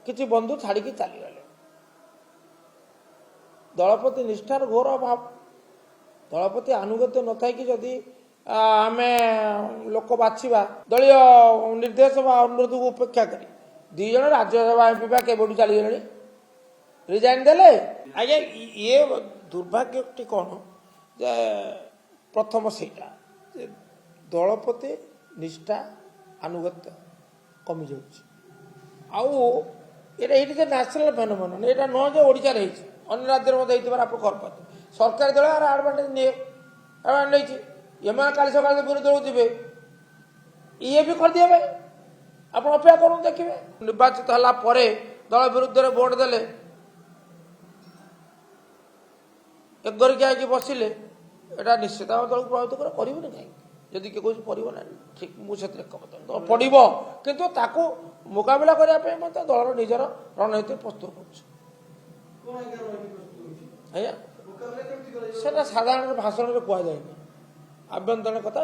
किसी बंधु छाड़ी चलीगले दलपति निष्ठार घोर अभाव दलपति आनुगत्य न थी जदि आम लोक बाछा दलीय निर्देश अनुरोध को उपेक्षा करी दी जन राज्यसभा एमपी के चलीगले रिजाइन देले आज्ञा ये दुर्भाग्य कौन जे प्रथम सेटा दलपति निष्ठा आनुगत्य कमी जाऊँगी ये न्यासनाल फेनोमेनन यहाँ नुह जो ओडिशा अन्य राज्य आप करते सरकारी दल आडभांटेज नहीं एम काली सका विरोधी दल जी ये भी कर दिए आप अपेक्षा करूँ देखिए निर्वाचित है दल विरुद्ध में भोट देले एक गरिक बसिले यहाँ निश्चित दल को प्रभावित करें कहीं जदि किए कह पड़ो ना ठीक मुझे एकमत पड़ो किंतु ताकू मुकाबला करने दलर निजर रणनीति प्रस्तुत कर साधारण भाषण में कहुए आभ्यंतरण कथा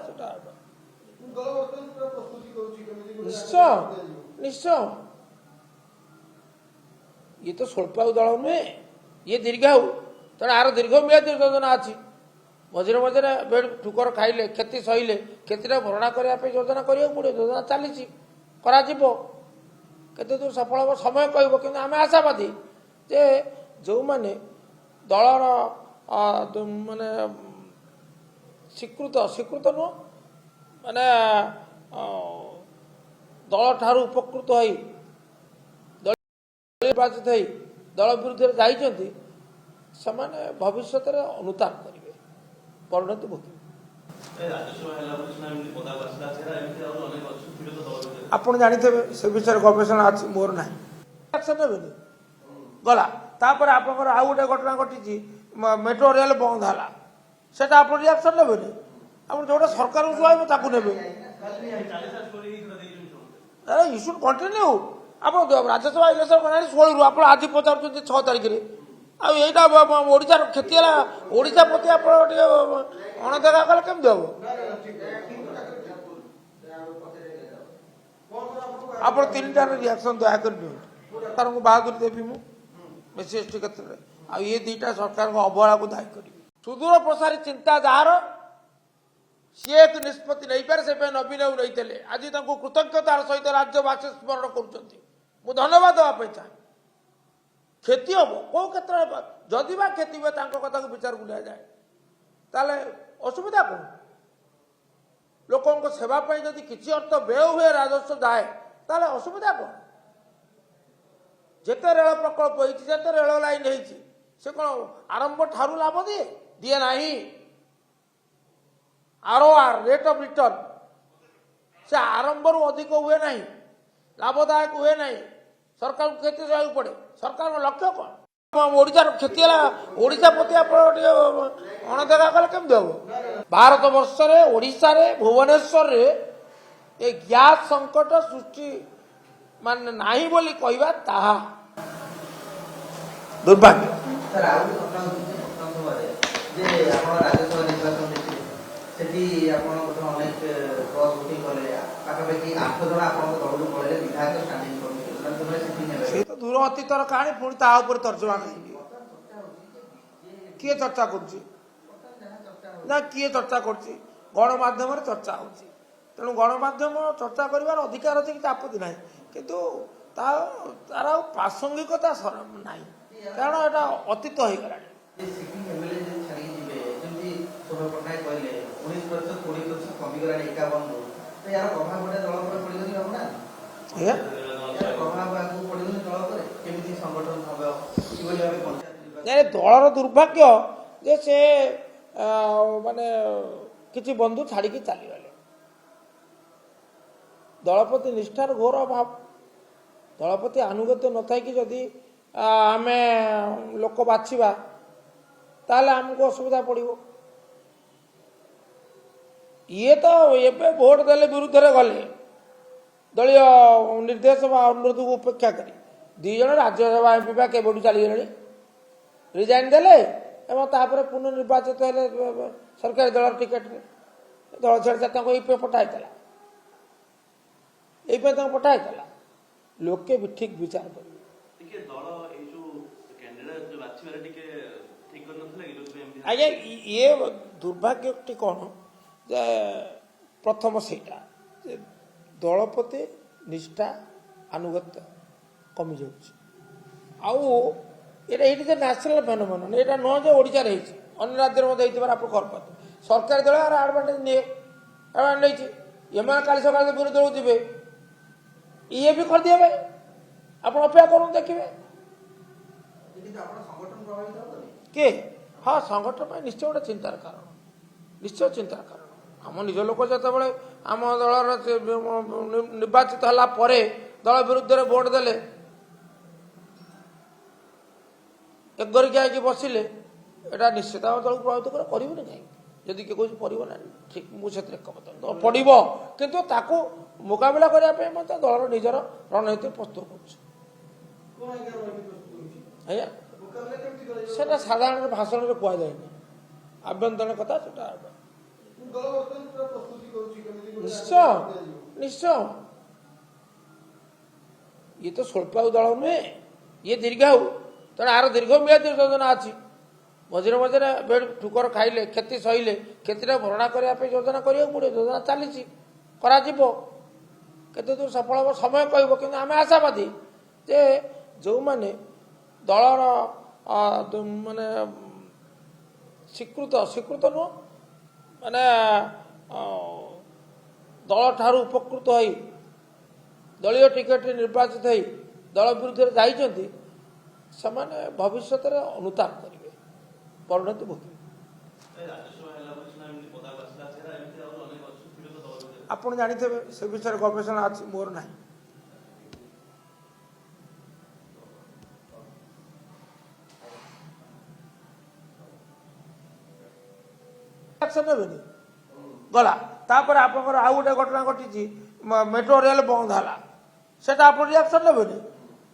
निश्चय निश्चय ये तो स्वल्पायु दल नुहे ये दीर्घायु तेना आर दीर्घमेयादी योजना अच्छी मझे मझे बेड ठुकर खाइले क्षति सहिले क्षति भरणा करने योजना करा पड़े योजना चली केते दूर सफल हम समय कह कि आम आशावादी जे जो माने दलर माने स्वीकृत स्वीकृत नुह माने दल ठारू उपकृत हो निर्वाचित हो दल विरुद्ध जाइछन्ति समाने भविष्य में अनुताप करेंगे परिणति भोगे आपड़ जानते से विषय गवेषणा अच्छी मोर ना गला तापर आप आउ गोटे घटना घटी मेट्रो रेल बंद है सेटा आप रिएक्शन ने आप जो सरकार को ने यू शुड कंटिन्यू आप राज्यसभा इलेक्शन कर 16 रु आप आज पचार 6 तारीख में आईटा ओडार क्षति है ओडा प्रति आप अणदेखा कले केमती हम आप 3टार रिएक्शन दयाकर तार बाहादुर देवी मुझे एस टी क्षेत्र में ये 2टा सरकार अवहेला को दायी करी सुदूर प्रसारी चिंता जार सी एक निष्पत्ति नहीं पारे से नवीन बाबू नहीं आज कृतज्ञतार सहित राज्यवासी स्मरण कर धन्यवाद देवाई चाहे क्षति हम कौ क्षेत्र जदि बा क्षति हुए कथा को विचार को लिया जाए ताले असुविधा कौन लोकों सेवाई जदि किसी अर्थ व्यय हुए राजस्व जाए ताले असुविधा कौन जिते रेल प्रकल्प होते रेल लाइन से कौन आरंभ ठारू लाभ दिए दिए ना आरओआर रेट ऑफ रिटर्न से आरंभ रू अधिक हुए ना लाभदायक हुए ना सरकार को क्षति सहू पड़े सरकार लक्ष्य कौन ओडार क्षति है ओडा प्रति आप अणदेखा कले केमती हम भारत वर्ष ओडिशा रे भुवनेश्वर रे ए गैस संकट सृष्टि माने नाही बोली कहवा ताहा दुर्भाग्य तो दूर अतीतर कहानी पुणी तापर तर्जमा कहीं किए चर्चा ना किए चर्चा कर गणमाध्यम चर्चा हो तेणु गणमाध्यम चर्चा कर अधिकार अच्छे कि आपत्ति ना किंतु तार प्रासंगिकता ना कारण यहाँ अतीत हो गला दलर दुर्भाग्य जे से माने किसी बंधु छाड़ी चलीगले दलपति निष्ठार घोर अभाव दलपति आनुगत्य न थी जदि आम लोक बाछा ताले आमको असुविधा पड़ो ये तो एबे भोट देले विरुद्ध में गले दलीय निर्देश अनुरोध को उपेक्षा करी 2 जन राज्यसभा एमपी के चलीगले रिजाइन देले एवं पुनर्निर्वाचित है सरकारी दल टिकेट दल छाड़ी ये पठाई ये पठाई लोके भी ठीक विचार करेंगे ଆଜ୍ଞା ଇଏ ଦୁର୍ଭାଗ୍ୟଟି କ'ଣ ଯେ ପ୍ରଥମ ସେଇଟା ଯେ ଦଳ ପ୍ରତି ନିଷ୍ଠା ଆନୁଗତ୍ୟ କମିଯାଉଛି ଆଉ ଏଇଟା ଏଇଠି ଯେ ନ୍ୟାସନାଲ ଫେନୋମେନନ୍ ଏଇଟା ନୁହଁ ଯେ ଓଡ଼ିଶାରେ ହେଇଛି ଅନ୍ୟ ରାଜ୍ୟରେ ମଧ୍ୟ ହେଇଥିବାର ଆପଣ କରିପାରନ୍ତି ସରକାରୀ ଦଳ ଏହାର ଆଡଭାଣ୍ଟେଜ ନିଏ ନେଇଛି ଏମାନେ କାଲି ସକାଳେ ବିରୋଧୀ ଦଳକୁ ଯିବେ ଇଏ ବି କରିଦେବେ ଆପଣ ଅପେକ୍ଷା କରନ୍ତୁ ଦେଖିବେ କିଏ ହଁ ସଂଗଠନ ପାଇଁ ନିଶ୍ଚୟ ଗୋଟେ ଚିନ୍ତାର କାରଣ ନିଶ୍ଚୟ ଚିନ୍ତାର କାରଣ ଆମ ନିଜ ଲୋକ ଯେତେବେଳେ ଆମ ଦଳର ନିର୍ବାଚିତ ହେଲା ପରେ ଦଳ ବିରୁଦ୍ଧରେ ଭୋଟ ଦେଲେ ଏକଗରିକି ହେଇକି ବସିଲେ ଏଇଟା ନିଶ୍ଚିତ ଆମ ଦଳକୁ ପ୍ରଭାବିତ କରିବନି କାହିଁକି ଯଦି କିଏ କହୁଛି ପଡ଼ିବ ନା ଠିକ ମୁଁ ସେଥିରେ ଏକମତ ପଡ଼ିବ କିନ୍ତୁ ତାକୁ ମୁକାବିଲା କରିବା ପାଇଁ ମଧ୍ୟ ଦଳର ନିଜର ରଣନୀତି ପ୍ରସ୍ତୁତ କରୁଛି ଆଜ୍ଞା ସେଟା ସାଧାରଣ ଭାଷଣରେ କୁହାଯାଏନି ଆଭ୍ୟନ୍ତରୀଣ କଥା ସେଟା ନିଶ୍ଚୟ ନିଶ୍ଚୟ ଇଏ ତ ସ୍ୱଳ୍ପାୟୁ ଦଳ ନୁହେଁ ଇଏ ଦୀର୍ଘାୟୁ ତେଣୁ ଆର ଦୀର୍ଘମିଆଦୀ ଯୋଜନା ଅଛି ମଝିରେ ମଝିରେ ବେଡ୍ ଠୁକର ଖାଇଲେ କ୍ଷତି ସହିଲେ କ୍ଷତିଟା ଭରଣା କରିବା ପାଇଁ ଯୋଜନା କରିବାକୁ ପଡ଼ିବ ଯୋଜନା ଚାଲିଛି କରାଯିବ କେତେ ଦୂର ସଫଳ ହେବ ସମୟ କହିବ କିନ୍ତୁ ଆମେ ଆଶାବାଦୀ ଯେ ଯେଉଁମାନେ ଦଳର ମାନେ ସ୍ୱୀକୃତ ନୁହଁ ମାନେ ଦଳ ଠାରୁ ଉପକୃତ ହୋଇ ଦଳୀୟ ଟିକେଟରେ ନିର୍ବାଚିତ ହୋଇ ଦଳ ବିରୁଦ୍ଧରେ ଯାଇଛନ୍ତି ସେମାନେ ଭବିଷ୍ୟତରେ ଅନୁତାପ କରିବେ ପରିଣତି ଭୋଗିବେ ଆପଣ ଜାଣିଥିବେ ସେ ବିଷୟରେ ଗବେଷଣା ଅଛି ମୋର ନାହିଁ ନେବେନି ଗଲା ତାପରେ ଆପଣଙ୍କର ଆଉ ଗୋଟେ ଘଟଣା ଘଟିଛି ମେଟ୍ରୋ ରେଲ ବନ୍ଦ ହେଲା ସେଟା ଆପଣ ରିଆକ୍ସନ ନେବେନି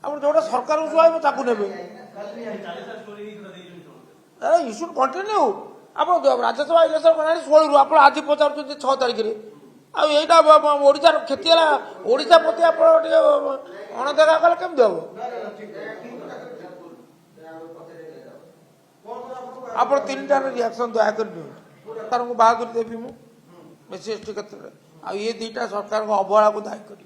ଆପଣ ଯୋଉଟା ସରକାରକୁ ସୁହାଇବ ତାକୁ ନେବେ ଇସ୍ୟୁ କଣ୍ଟିନ୍ୟୁ ଆପଣ ରାଜ୍ୟସଭା ଇଲେକ୍ସନ କଲେଣି 16ରୁ ଆପଣ ଆଜି ପଚାରୁଛନ୍ତି 6 ତାରିଖରେ ଆଉ ଏଇଟା ଓଡ଼ିଶାର କ୍ଷତି ହେଲା ଓଡ଼ିଶା ପ୍ରତି ଆପଣ ଟିକେ ଅଣଦେଖା କଲେ କେମିତି ହବ ଆପଣ 3ଟାର ରିଆକ୍ସନ ଦୟାକରି ନିଅନ୍ତୁ ସରକାରଙ୍କୁ ବାହାଦୁରି ଦେବି ମୁଁ ବେଶୀ ଏସ୍ଟି କ୍ଷେତ୍ରରେ ଆଉ ଇଏ 2ଟା ସରକାରଙ୍କ ଅବହେଳାକୁ ଦାୟୀ କରିବି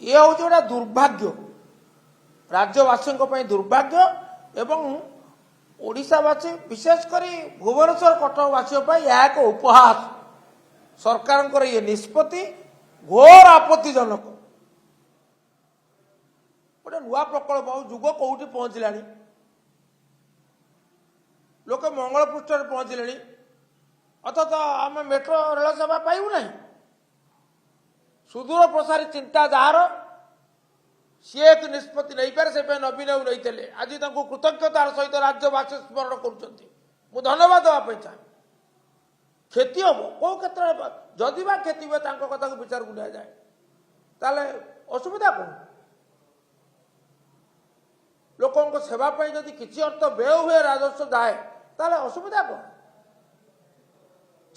ଇଏ ହେଉଛି ଗୋଟେ ଦୁର୍ଭାଗ୍ୟ ରାଜ୍ୟବାସୀଙ୍କ ପାଇଁ ଦୁର୍ଭାଗ୍ୟ ଏବଂ ଓଡ଼ିଶାବାସୀ ବିଶେଷ କରି ଭୁବନେଶ୍ୱର କଟକବାସୀଙ୍କ ପାଇଁ ଏହା ଏକ ଉପହାସ ସରକାରଙ୍କର ଇଏ ନିଷ୍ପତ୍ତି ଘୋର ଆପତ୍ତିଜନକ ଗୋଟେ ନୂଆ ପ୍ରକଳ୍ପ ଯୁଗ କୋଉଠି ପହଞ୍ଚିଲାଣି ଲୋକେ ମଙ୍ଗଳ ପୃଷ୍ଠରେ ପହଞ୍ଚିଲେଣି ଅଥଚ ଆମେ ମେଟ୍ରୋ ରେଳ ସେବା ପାଇବୁ ନାହିଁ ସୁଦୂର ପ୍ରସାରୀ ଚିନ୍ତା ଯାହାର ସିଏ ଏକ ନିଷ୍ପତ୍ତି ନେଇପାରେ ସେ ପାଇଁ ନବୀନ ବାବୁ ନେଇଥିଲେ ଆଜି ତାଙ୍କୁ କୃତଜ୍ଞତାର ସହିତ ରାଜ୍ୟବାସୀ ସ୍ମରଣ କରୁଛନ୍ତି ମୁଁ ଧନ୍ୟବାଦ ଦେବା ପାଇଁ ଚାହେଁ କ୍ଷତି ହବ କୋଉ କ୍ଷେତ୍ରରେ ଯଦି ବା କ୍ଷତି ହୁଏ ତାଙ୍କ କଥାକୁ ବିଚାରକୁ ନିଆଯାଏ ତାହେଲେ ଅସୁବିଧା କ'ଣ ଲୋକଙ୍କ ସେବା ପାଇଁ ଯଦି କିଛି ଅର୍ଥ ବ୍ୟୟ ହୁଏ ରାଜସ୍ୱ ଯାଏ ତାହେଲେ ଅସୁବିଧା କ'ଣ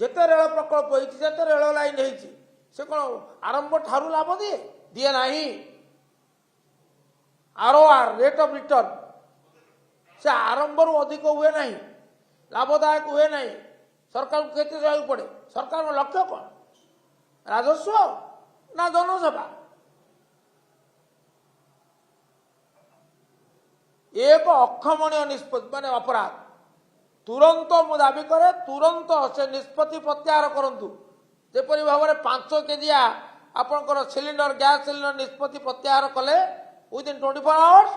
ଯେତେ ରେଳ ପ୍ରକଳ୍ପ ହେଇଛି ଯେତେ ରେଳ ଲାଇନ ହେଇଛି ସେ କ'ଣ ଆରମ୍ଭ ଠାରୁ ଲାଭ ଦିଏ ନାହିଁ ROR ରେଟ୍ ଅଫ୍ ରିଟର୍ନ ସେ ଆରମ୍ଭରୁ ଅଧିକ ହୁଏ ନାହିଁ ଲାଭଦାୟକ ହୁଏ ନାହିଁ ସରକାରଙ୍କୁ କ୍ଷତି ସହିବାକୁ ପଡ଼େ ସରକାରଙ୍କ ଲକ୍ଷ୍ୟ କ'ଣ ରାଜସ୍ୱ ନା ଜନସେବା ଏକ ଅକ୍ଷମଣୀୟ ନିଷ୍ପତ୍ତି ମାନେ ଅପରାଧ ତୁରନ୍ତ ମୁଁ ଦାବି କରେ ତୁରନ୍ତ ସେ ନିଷ୍ପତ୍ତି ପ୍ରତ୍ୟାହାର କରନ୍ତୁ ଯେପରି ଭାବରେ 5 କେଜିଆ ଆପଣଙ୍କର ସିଲିଣ୍ଡର ଗ୍ୟାସ୍ ସିଲିଣ୍ଡର ନିଷ୍ପତ୍ତି ପ୍ରତ୍ୟାହାର କଲେ within 24 hours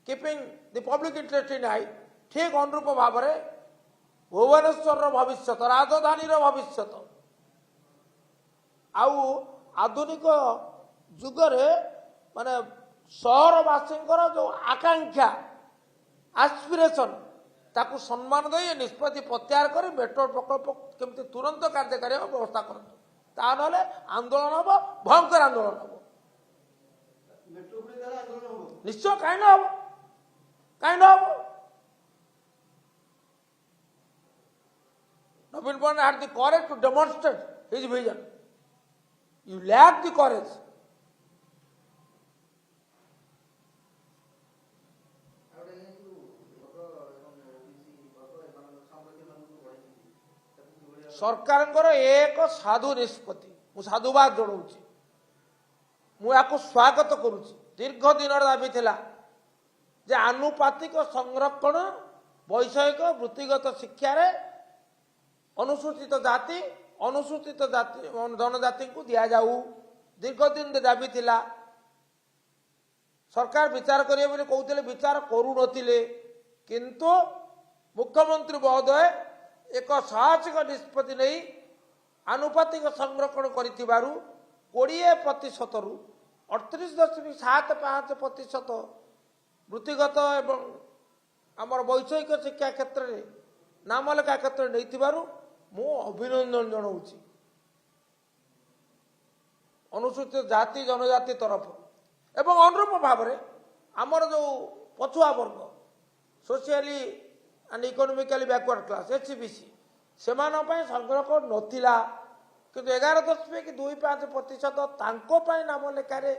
keeping the public interest in eye ठीक अनुरूप भाव में भुवनेश्वर भविष्य राजधानी भविष्य आउ आधुनिक जुगरे माने सहरवासी जो आकांक्षा एस्पिरेशन ताकू सम्मान दे निष्पत्ति प्रत्याहार कर मेट्रो प्रकल्प केमती तुरंत कार्यकारी व्यवस्था करते ना आंदोलन हम भयंकर आंदोलन हम निश्चय कहीं ना हम Navin Pandey had the courage to demonstrate his vision. You lack the courage. सरकारଙ୍କର ଏକ ସାଧୁ ନିଷ୍ପତ୍ତି ମୁଁ ସାଧୁବାଦ ଜଣାଉଛି ମୁଁ ୟାକୁ ସ୍ୱାଗତ କରୁଛି ଦୀର୍ଘ ଦିନର ଦାବି ଥିଲା ଯେ ଆନୁପାତିକ ସଂରକ୍ଷଣ ବୈଷୟିକ ବୃତ୍ତିଗତ ଶିକ୍ଷାରେ ଅନୁସୂଚିତ ଜାତି ଜନଜାତିଙ୍କୁ ଦିଆଯାଉ ଦୀର୍ଘ ଦିନ ଦାବି ଥିଲା ସରକାର ବିଚାର କରିବେ ବୋଲି କହୁଥିଲେ ବିଚାର କରୁନଥିଲେ କିନ୍ତୁ ମୁଖ୍ୟମନ୍ତ୍ରୀ ମହୋଦୟ ଏକ ସାହସିକ ନିଷ୍ପତ୍ତି ନେଇ ଆନୁପାତିକ ସଂରକ୍ଷଣ କରିଥିବାରୁ 20%ରୁ 38.75% ବୃତ୍ତିଗତ ଏବଂ ଆମର ବୈଷୟିକ ଶିକ୍ଷା କ୍ଷେତ୍ରରେ ନାମଲେଖା କ୍ଷେତ୍ରରେ ନେଇଥିବାରୁ ମୁଁ ଅଭିନନ୍ଦନ ଜଣାଉଛି ଅନୁସୂଚିତ ଜାତି ଜନଜାତି ତରଫରୁ ଏବଂ ଅନୁରୂପ ଭାବରେ ଆମର ଯେଉଁ ପଛୁଆ ବର୍ଗ socially and economically backward class HCBC ସେମାନଙ୍କ ପାଇଁ ସଂରକ୍ଷଣ ନଥିଲା କିନ୍ତୁ 11.25% ତାଙ୍କ ପାଇଁ ନାମ ଲେଖାରେ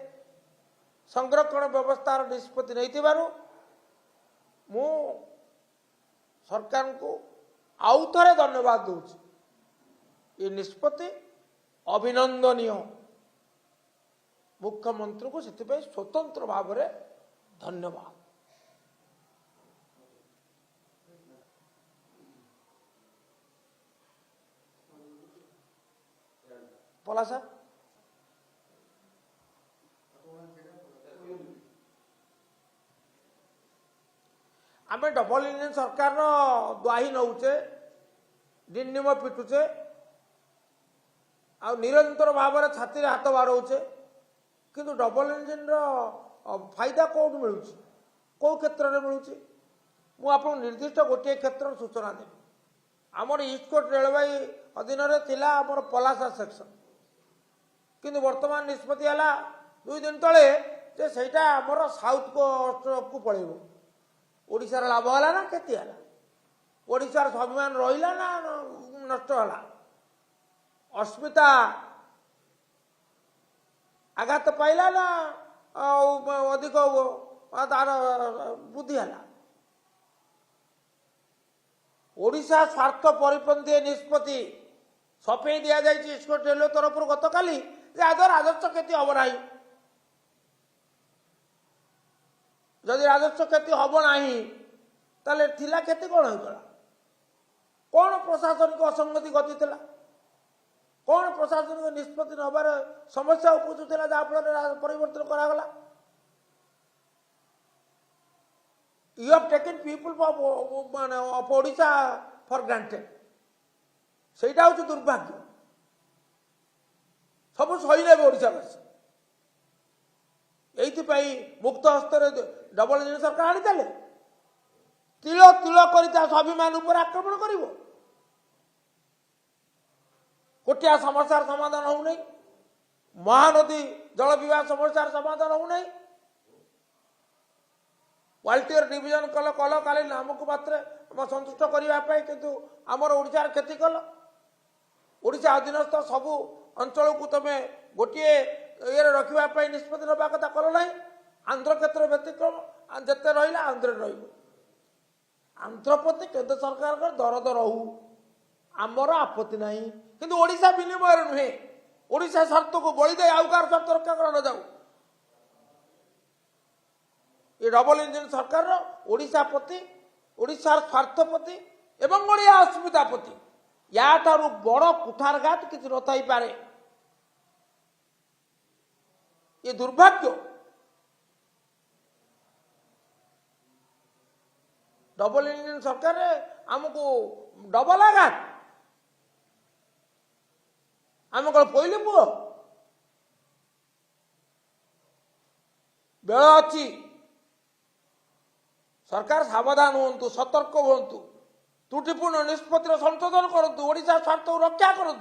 ସଂରକ୍ଷଣ ବ୍ୟବସ୍ଥାର ନିଷ୍ପତ୍ତି ନେଇଥିବାରୁ ମୁଁ ସରକାରଙ୍କୁ ଆଉ ଥରେ ଧନ୍ୟବାଦ ଦେଉଛି ଏ ନିଷ୍ପତ୍ତି ଅଭିନନ୍ଦନୀୟ ମୁଖ୍ୟମନ୍ତ୍ରୀଙ୍କୁ ସେଥିପାଇଁ ସ୍ୱତନ୍ତ୍ର ଭାବରେ ଧନ୍ୟବାଦ बोला सर आम डबल इंजन सरकार द्वाही नौचे डिनिम पिटुचे आ निरंतर भाव में छाती हाथ बाड़ौचे किंतु डबल इंजन फायदा कौट मिलूँ कौ क्षेत्र में मिलूँ मुझे निर्दिष्ट गोटे क्षेत्र सूचना देवी आमर ईस्ट कोस्ट रेलवे अधीन थिला आमर पलासा सेक्शन किंतु वर्तमान निष्पत्ति है 2 दिन तले जे सेटा आमर साउथ को पड़ेब ओडिशार लाभ है ना क्षति है ओडिशार स्वाभिमान रहा ना नष्ट है अस्मिता आघात पाइला ना अधिक तार बुद्धि है ओडिशा स्वार्थ परिपंथी निष्पत्ति सफेई दि जाए इस्कोट रेलवे तरफ गत काली आज राजस्व क्षति हम ना जदि राजस्व क्षति हम ना ताले थिला क्षति कौन होता कौन प्रशासनिक असंगति गति थिला कौन प्रशासनिक निष्पत्ति नबार समस्या उपजुला जहाँफल परिवर्तन करागला You have taken people of Odisha for granted. सेटा हूँ दुर्भाग्य सब सही ने ओडावासी ये मुक्त हस्तर डबल इंजन सरकार आनी तिल तिल कर स्वाभिमान आक्रमण कर कोटिया समस्यार समाधान हो नहीं महानदी जल विवाह समस्यार समाधान हो नहीं वाल्टियर डिविजन कल कल काली आमको मात्र संतुष्ट करने किंतु आमर ओडिशार क्षति कल ओडिशा अधीनस्थ सबू अंचल को तुम गोटे ये रखापी निष्पत्ति नवा कथा कल ना आंध्र क्षेत्र व्यतिक्रम जिते रहा आंध्र आंध्र प्रति केंद्र सरकार दरद रहू आमर आपत्ति ना किंतु ओडिशा विनिमय नुहे ओडिशा स्वार्थ को बलि दे आउ कार स्वार्थ रक्षा कर न जाऊ ये डबल इंजन सरकार ओडिशा प्रति ओडिशार स्वार्थ प्रति एवं ओडिया अस्मिता प्रति या ठारू बड़ कुठारघात किसी न थी पारे ये दुर्भाग्य डबल इंजन सरकार आमको डबल आघात आम कौन पहले पुओ बेल अच्छी सरकार सावधान हूँ सतर्क हूँ त्रुटिपूर्ण निष्पत्तिर संशोधन करूँ ओडिशा स्वार्थ रक्षा करूँ।